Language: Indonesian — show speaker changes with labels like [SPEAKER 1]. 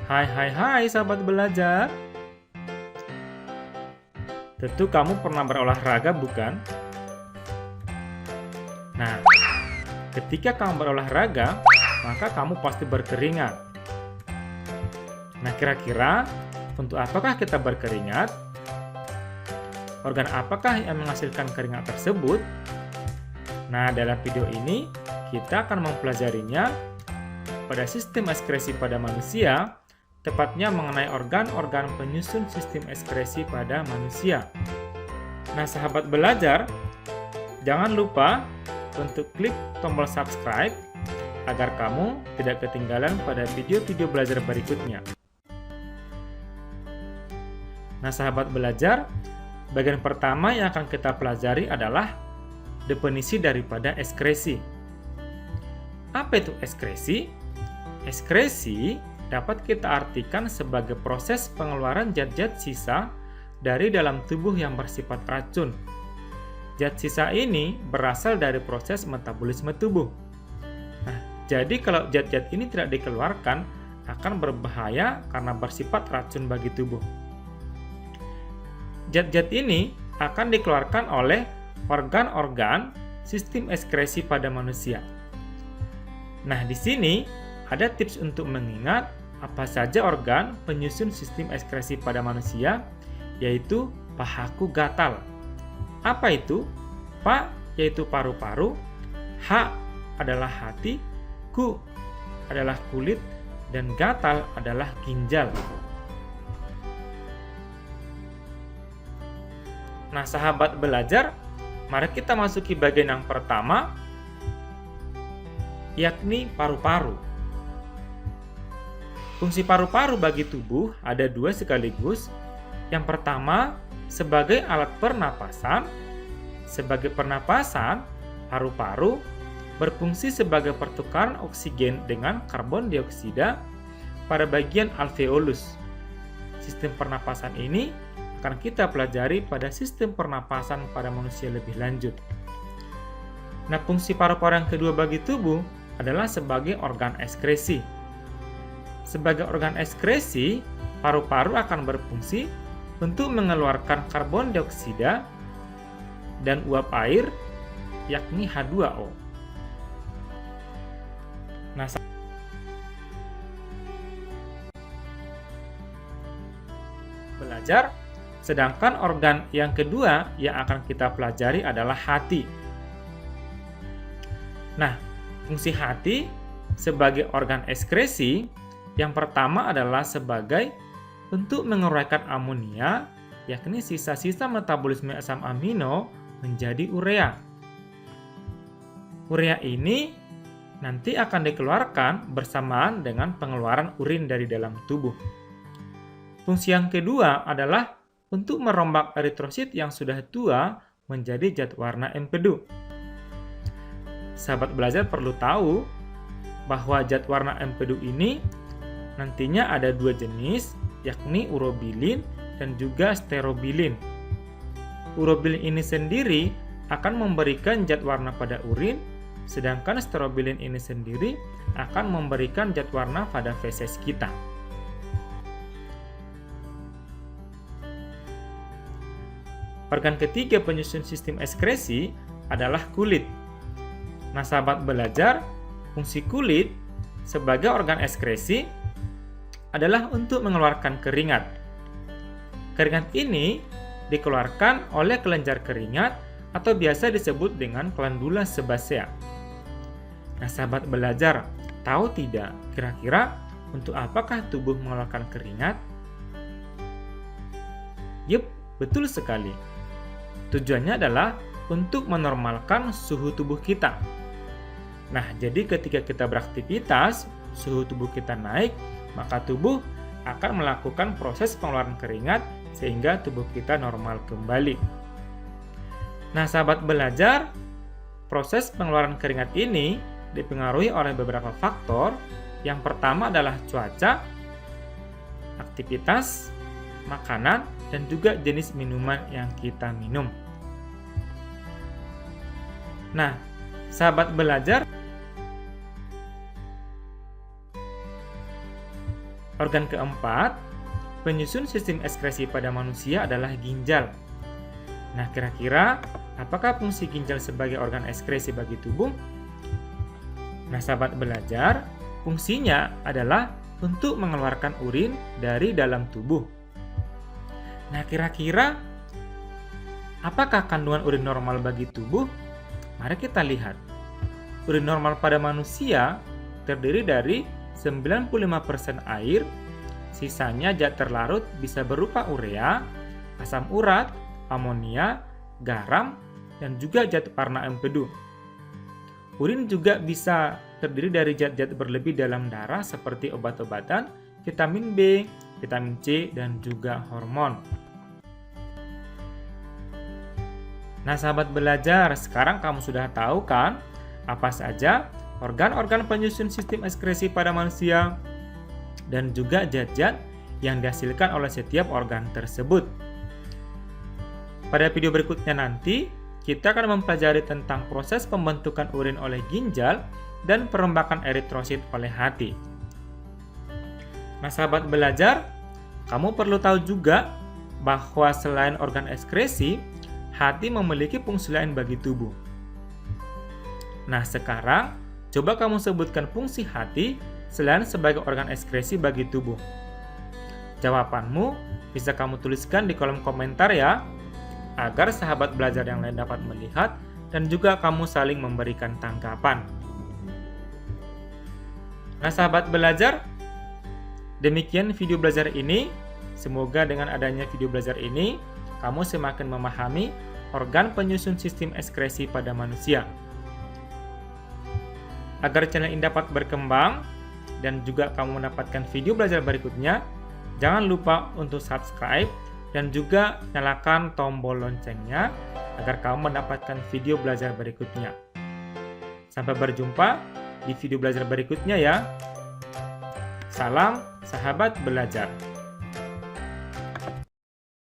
[SPEAKER 1] Hai sahabat belajar. Tentu kamu pernah berolahraga bukan? Nah, ketika kamu berolahraga, maka kamu pasti berkeringat. Nah, kira-kira untuk apakah kita berkeringat? Organ apakah yang menghasilkan keringat tersebut? Nah, dalam video ini kita akan mempelajarinya pada sistem ekskresi pada manusia, tepatnya mengenai organ-organ penyusun sistem ekskresi pada manusia. Nah, sahabat belajar, jangan lupa untuk klik tombol subscribe agar kamu tidak ketinggalan pada video-video belajar berikutnya. Nah, sahabat belajar, bagian pertama yang akan kita pelajari adalah definisi daripada ekskresi. Apa itu ekskresi? Ekskresi dapat kita artikan sebagai proses pengeluaran zat-zat sisa dari dalam tubuh yang bersifat racun. Zat sisa ini berasal dari proses metabolisme tubuh. Nah, jadi kalau zat-zat ini tidak dikeluarkan, akan berbahaya karena bersifat racun bagi tubuh. Zat-zat ini akan dikeluarkan oleh organ-organ sistem ekskresi pada manusia. Nah, di sini ada tips untuk mengingat apa saja organ penyusun sistem ekskresi pada manusia, yaitu pahaku gatal. Apa itu? Pa yaitu paru-paru, ha adalah hati, ku adalah kulit, dan gatal adalah ginjal. Nah, sahabat belajar, mari kita masuki bagian yang pertama, yakni paru-paru. Fungsi paru-paru bagi tubuh ada dua sekaligus. Yang pertama, sebagai alat pernapasan. Sebagai pernapasan, paru-paru berfungsi sebagai pertukaran oksigen dengan karbon dioksida pada bagian alveolus. Sistem pernapasan ini akan kita pelajari pada sistem pernapasan pada manusia lebih lanjut. Nah, fungsi paru-paru yang kedua bagi tubuh adalah sebagai organ ekskresi. Sebagai organ ekskresi, paru-paru akan berfungsi untuk mengeluarkan karbon dioksida dan uap air, yakni H2O. Nah, belajar, sedangkan organ yang kedua yang akan kita pelajari adalah hati. Nah, fungsi hati sebagai organ ekskresi yang pertama adalah sebagai untuk menguraikan amonia, yakni sisa-sisa metabolisme asam amino menjadi urea. Urea ini nanti akan dikeluarkan bersamaan dengan pengeluaran urin dari dalam tubuh. Fungsi yang kedua adalah untuk merombak eritrosit yang sudah tua menjadi zat warna empedu. Sahabat belajar perlu tahu bahwa zat warna empedu ini nantinya ada dua jenis, yakni urobilin dan juga sterobilin. Urobilin ini sendiri akan memberikan zat warna pada urin, sedangkan sterobilin ini sendiri akan memberikan zat warna pada feses kita. Organ ketiga penyusun sistem ekskresi adalah kulit. Nah, sahabat belajar, fungsi kulit sebagai organ ekskresi adalah untuk mengeluarkan keringat. Keringat ini dikeluarkan oleh kelenjar keringat atau biasa disebut dengan glandula sebasea. Nah, sahabat belajar, tahu tidak kira-kira untuk apakah tubuh mengeluarkan keringat? Yup, betul sekali. Tujuannya adalah untuk menormalkan suhu tubuh kita. Nah, jadi ketika kita beraktivitas, suhu tubuh kita naik, maka tubuh akan melakukan proses pengeluaran keringat sehingga tubuh kita normal kembali. Nah, sahabat belajar, proses pengeluaran keringat ini dipengaruhi oleh beberapa faktor. Yang pertama adalah cuaca, aktivitas, makanan, dan juga jenis minuman yang kita minum. Nah, sahabat belajar, Organ keempat, penyusun sistem ekskresi pada manusia adalah ginjal. Nah, kira-kira apakah fungsi ginjal sebagai organ ekskresi bagi tubuh? Nah, sahabat belajar, fungsinya adalah untuk mengeluarkan urin dari dalam tubuh. Nah, kira-kira apakah kandungan urin normal bagi tubuh? Mari kita lihat. Urin normal pada manusia terdiri dari 95% air, sisanya zat terlarut bisa berupa urea, asam urat, amonia, garam, dan juga zat warna empedu. Urin juga bisa terdiri dari zat-zat berlebih dalam darah seperti obat-obatan, vitamin B, vitamin C, dan juga hormon. Nah, sahabat belajar, sekarang kamu sudah tahu kan apa saja organ-organ penyusun sistem ekskresi pada manusia dan juga zat-zat yang dihasilkan oleh setiap organ tersebut. Pada video berikutnya nanti, kita akan mempelajari tentang proses pembentukan urin oleh ginjal dan perombakan eritrosit oleh hati. Nah, sahabat belajar, kamu perlu tahu juga bahwa selain organ ekskresi, hati memiliki fungsi lain bagi tubuh. Nah, sekarang coba kamu sebutkan fungsi hati selain sebagai organ ekskresi bagi tubuh. Jawabanmu bisa kamu tuliskan di kolom komentar ya, agar sahabat belajar yang lain dapat melihat dan juga kamu saling memberikan tanggapan. Nah, sahabat belajar, demikian video belajar ini. Semoga dengan adanya video belajar ini, kamu semakin memahami organ penyusun sistem ekskresi pada manusia. Agar channel ini dapat berkembang dan juga kamu mendapatkan video belajar berikutnya, jangan lupa untuk subscribe dan juga nyalakan tombol loncengnya agar kamu mendapatkan video belajar berikutnya. Sampai berjumpa di video belajar berikutnya ya. Salam sahabat belajar.